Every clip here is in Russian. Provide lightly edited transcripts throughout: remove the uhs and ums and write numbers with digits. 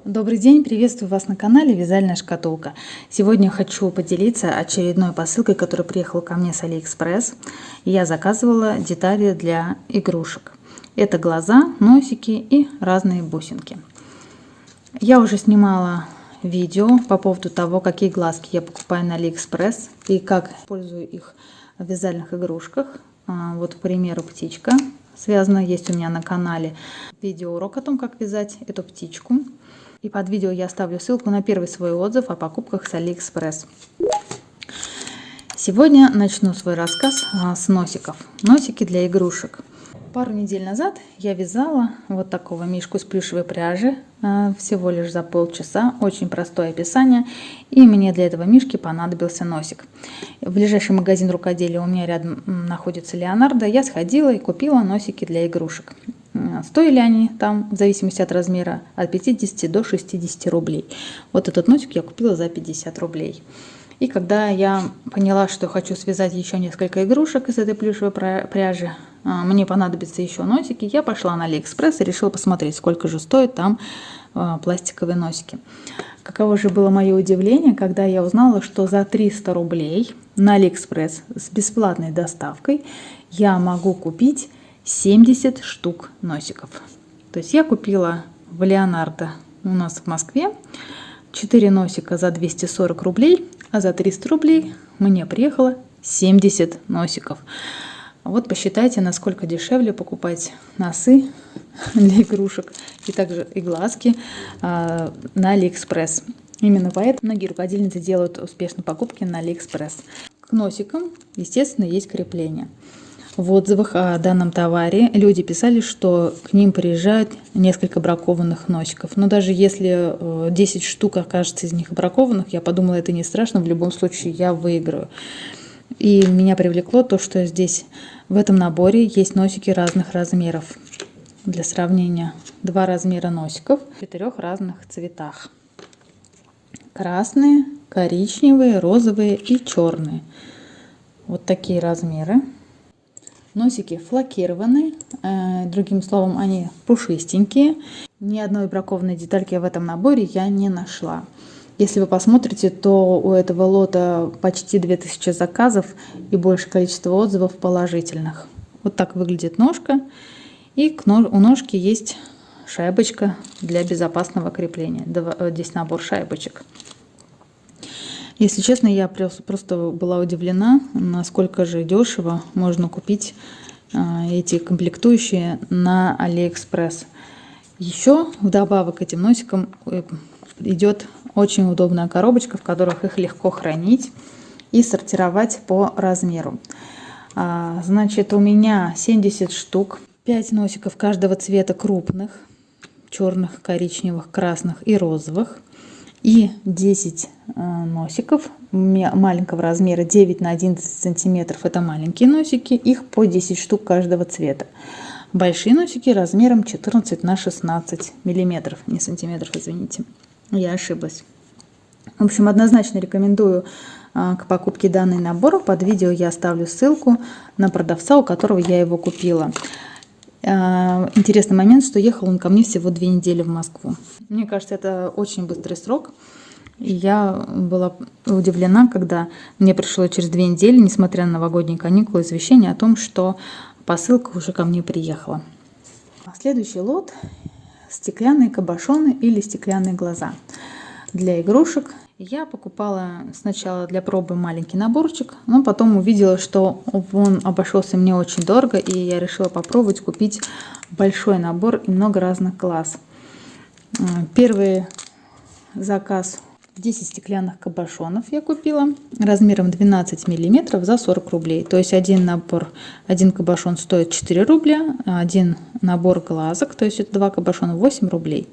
Добрый день, приветствую вас на канале Вязальная шкатулка. Сегодня хочу поделиться очередной посылкой, которая приехала ко мне с Алиэкспресс. Я заказывала детали для игрушек. Это глаза, носики и разные бусинки. Я уже снимала видео по поводу того, какие глазки я покупаю на Алиэкспресс и как использую их в вязальных игрушках. Вот, к примеру, птичка связана. Есть у меня на канале видеоурок о том, как вязать эту птичку. И под видео я оставлю ссылку на первый свой отзыв о покупках с Алиэкспресс. Сегодня начну свой рассказ с носиков. Носики для игрушек. Пару недель назад я вязала вот такого мишку из плюшевой пряжи. Всего лишь за полчаса. Очень простое описание. И мне для этого мишки понадобился носик. В ближайший магазин рукоделия у меня рядом находится Леонардо. Я сходила и купила носики для игрушек. Стоили они там, в зависимости от размера, от 50 до 60 рублей. Вот этот носик я купила за 50 рублей. И когда я поняла, что хочу связать еще несколько игрушек из этой плюшевой пряжи, мне понадобятся еще носики, я пошла на Алиэкспресс и решила посмотреть, сколько же стоят там пластиковые носики. Каково же было мое удивление, когда я узнала, что за 300 рублей на Алиэкспресс с бесплатной доставкой я могу купить 70 штук носиков. То есть я купила в Леонардо у нас в Москве 4 носика за 240 рублей, а за 300 рублей мне приехало 70 носиков. Вот посчитайте, насколько дешевле покупать носы для игрушек и также и глазки на Алиэкспресс. Именно поэтому многие рукодельницы делают успешные покупки на Алиэкспресс. К носикам, естественно, есть крепление. В отзывах о данном товаре люди писали, что к ним приезжают несколько бракованных носиков. Но даже если 10 штук окажется из них бракованных, я подумала, это не страшно, в любом случае я выиграю. И меня привлекло то, что здесь в этом наборе есть носики разных размеров. Для сравнения, 2 размера носиков в 4 разных цветах. Красные, коричневые, розовые и черные. Вот такие размеры. Носики флакированные, другим словом, они пушистенькие. Ни одной бракованной детальки в этом наборе я не нашла. Если вы посмотрите, то у этого лота почти 2000 заказов и большее количество отзывов положительных. Вот так выглядит ножка. И у ножки есть шайбочка для безопасного крепления. Здесь набор шайбочек. Если честно, я просто была удивлена, насколько же дешево можно купить эти комплектующие на Алиэкспресс. Еще вдобавок к этим носикам идет очень удобная коробочка, в которых их легко хранить и сортировать по размеру. Значит, у меня 70 штук, 5 носиков каждого цвета крупных, черных, коричневых, красных и розовых. И 10 носиков маленького размера 9 на 11 сантиметров. Это маленькие носики, их по 10 штук каждого цвета. Большие носики размером 14 на 16 миллиметров, не сантиметров, извините, я ошиблась. В общем, однозначно рекомендую к покупке данный набор. Под видео я оставлю ссылку на продавца, у которого я его купила. Интересный момент, что ехал он ко мне всего 2 недели в Москву. Мне кажется, это очень быстрый срок. И я была удивлена, когда мне пришло через 2 недели, несмотря на новогодние каникулы, извещение о том, что посылка уже ко мне приехала. Следующий лот – стеклянные кабошоны или стеклянные глаза для игрушек. Я покупала сначала для пробы маленький наборчик, но потом увидела, что он обошелся мне очень дорого, и я решила попробовать купить большой набор и много разных глаз. Первый заказ 10 стеклянных кабошонов я купила размером 12 миллиметров за 40 рублей. То есть один кабошон стоит 4 рубля, а один набор глазок, то есть это 2 кабошона, 8 рублей.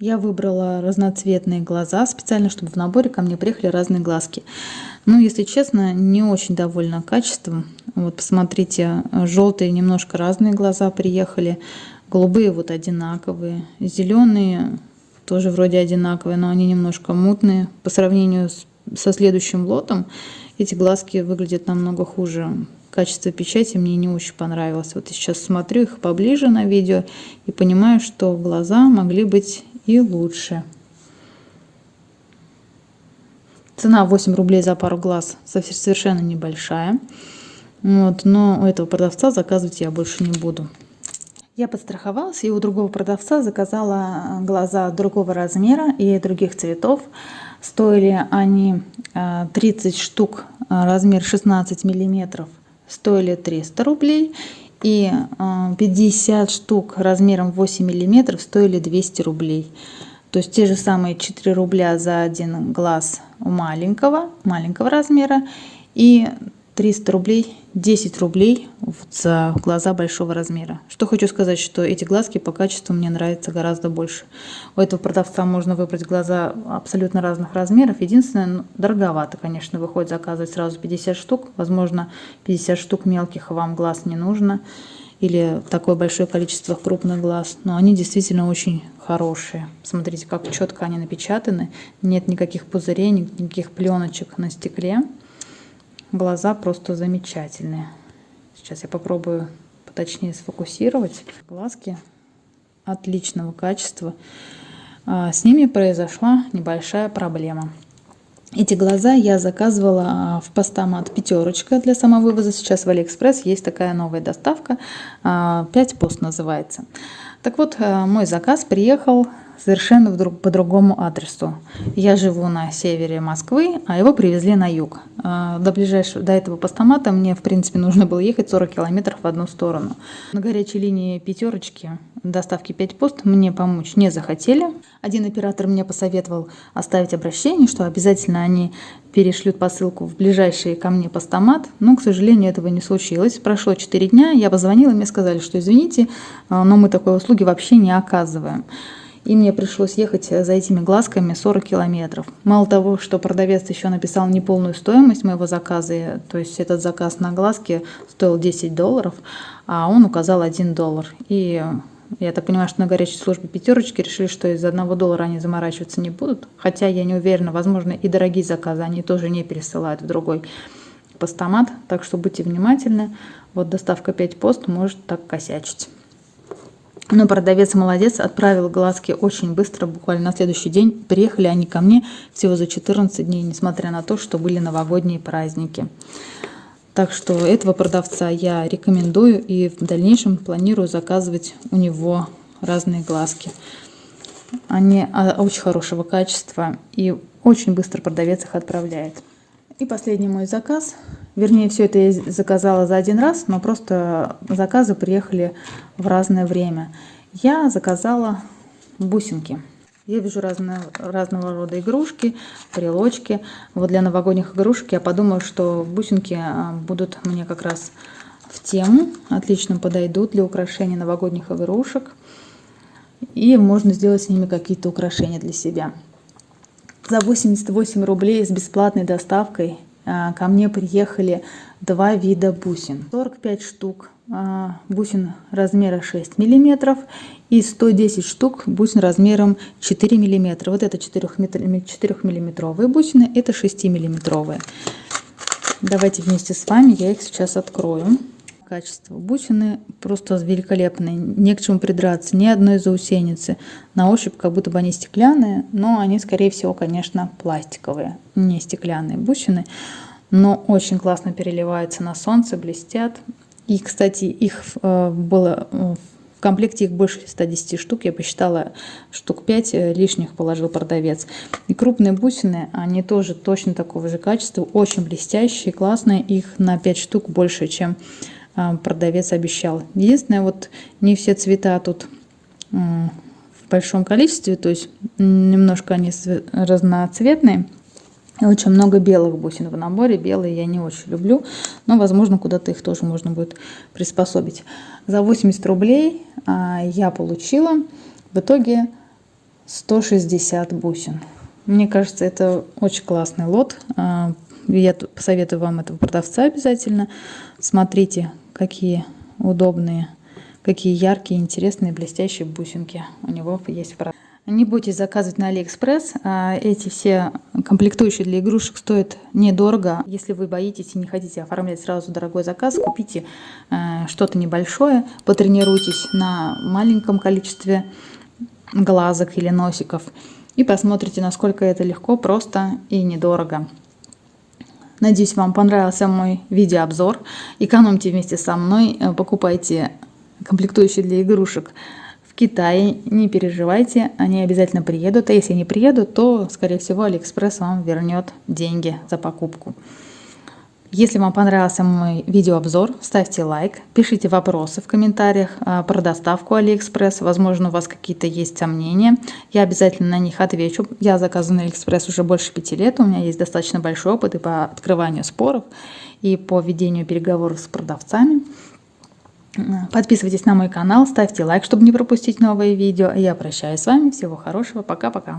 Я выбрала разноцветные глаза специально, чтобы в наборе ко мне приехали разные глазки. Ну, если честно, не очень довольна качеством. Вот, посмотрите, желтые немножко разные глаза приехали, голубые вот одинаковые, зеленые тоже вроде одинаковые, но они немножко мутные. По сравнению со следующим лотом эти глазки выглядят намного хуже. Качество печати мне не очень понравилось. Вот я сейчас смотрю их поближе на видео и понимаю, что глаза могли быть и лучше. Цена 8 рублей за пару глаз совершенно небольшая. Вот, но у этого продавца заказывать я больше не буду. Я подстраховалась и у другого продавца заказала глаза другого размера и других цветов. Стоили они 30 штук, размер 16 миллиметров, стоили 300 рублей. И 50 штук размером 8 миллиметров стоили 200 рублей. То есть те же самые 4 рубля за один глаз у маленького размера и 300 рублей, 10 рублей за глаза большого размера. Что хочу сказать, что эти глазки по качеству мне нравятся гораздо больше. У этого продавца можно выбрать глаза абсолютно разных размеров. Единственное, дороговато, конечно, выходит заказывать сразу 50 штук. Возможно, 50 штук мелких вам глаз не нужно. Или такое большое количество крупных глаз. Но они действительно очень хорошие. Смотрите, как четко они напечатаны. Нет никаких пузырей, никаких пленочек на стекле. Глаза просто замечательные. Сейчас я попробую поточнее сфокусировать. Глазки отличного качества. С ними произошла небольшая проблема. Эти глаза я заказывала в Постамат «Пятерочка» для самовывоза. Сейчас в Алиэкспресс есть такая новая доставка. 5 пост называется. Так вот, мой заказ приехал совершенно по другому адресу. Я живу на севере Москвы, а его привезли на юг. До этого постамата мне, в принципе, нужно было ехать 40 километров в одну сторону. На горячей линии «Пятерочки» доставки 5 пост мне помочь не захотели. Один оператор мне посоветовал оставить обращение, что обязательно они перешлют посылку в ближайший ко мне постамат. Но, к сожалению, этого не случилось. Прошло 4 дня, я позвонила, мне сказали, что извините, но мы такой услуги вообще не оказываем. И мне пришлось ехать за этими глазками 40 километров. Мало того, что продавец еще написал неполную стоимость моего заказа, то есть этот заказ на глазки стоил $10, а он указал $1. И я так понимаю, что на горячей службе «Пятерочки» решили, что из-за $1 они заморачиваться не будут. Хотя я не уверена, возможно, и дорогие заказы они тоже не пересылают в другой постамат. Так что будьте внимательны. Вот доставка 5 пост может так косячить. Но продавец молодец, отправил глазки очень быстро, буквально на следующий день. Приехали они ко мне всего за 14 дней, несмотря на то, что были новогодние праздники. Так что этого продавца я рекомендую и в дальнейшем планирую заказывать у него разные глазки. Они очень хорошего качества и очень быстро продавец их отправляет. И последний мой заказ, вернее, все это я заказала за один раз, но просто заказы приехали в разное время. Я заказала бусинки. Я вижу разного рода игрушки, брелочки. Вот для новогодних игрушек я подумала, что бусинки будут мне как раз в тему, отлично подойдут для украшения новогодних игрушек. И можно сделать с ними какие-то украшения для себя. За 88 рублей с бесплатной доставкой ко мне приехали 2 вида бусин. 45 штук бусин размера 6 мм и 110 штук бусин размером 4 мм. Вот это 4-миллиметровые бусины, это 6-миллиметровые. Давайте вместе с вами я их сейчас открою. Качество бусины просто великолепные, не к чему придраться, ни одной заусеницы. На ощупь как будто бы они стеклянные, но они, скорее всего, конечно, пластиковые, не стеклянные бусины. Но очень классно переливаются на солнце, блестят. И, кстати, их было в комплекте их больше 110 штук, я посчитала, штук 5 лишних положил продавец. И крупные бусины, они тоже точно такого же качества, очень блестящие, классные. Их на 5 штук больше, чем продавец обещал. Единственное, вот не все цвета тут в большом количестве, то есть немножко они разноцветные. И очень много белых бусин в наборе. Белые я не очень люблю, но, возможно, куда-то их тоже можно будет приспособить. За 80 рублей я получила в итоге 160 бусин. Мне кажется, это очень классный лот. Я посоветую вам этого продавца обязательно. Смотрите, какие удобные, какие яркие, интересные, блестящие бусинки у него есть в продаже. Не бойтесь заказывать на Алиэкспресс. Эти все комплектующие для игрушек стоят недорого. Если вы боитесь и не хотите оформлять сразу дорогой заказ, купите что-то небольшое, потренируйтесь на маленьком количестве глазок или носиков. И посмотрите, насколько это легко, просто и недорого. Надеюсь, вам понравился мой видеообзор. Экономьте вместе со мной, покупайте комплектующие для игрушек в Китае. Не переживайте, они обязательно приедут. А если не приедут, то, скорее всего, Алиэкспресс вам вернет деньги за покупку. Если вам понравился мой видеообзор, ставьте лайк, пишите вопросы в комментариях про доставку Алиэкспресс. Возможно, у вас какие-то есть сомнения. Я обязательно на них отвечу. Я заказываю на Алиэкспресс уже больше 5 лет. У меня есть достаточно большой опыт и по открыванию споров, и по ведению переговоров с продавцами. Подписывайтесь на мой канал, ставьте лайк, чтобы не пропустить новые видео. Я прощаюсь с вами. Всего хорошего. Пока-пока.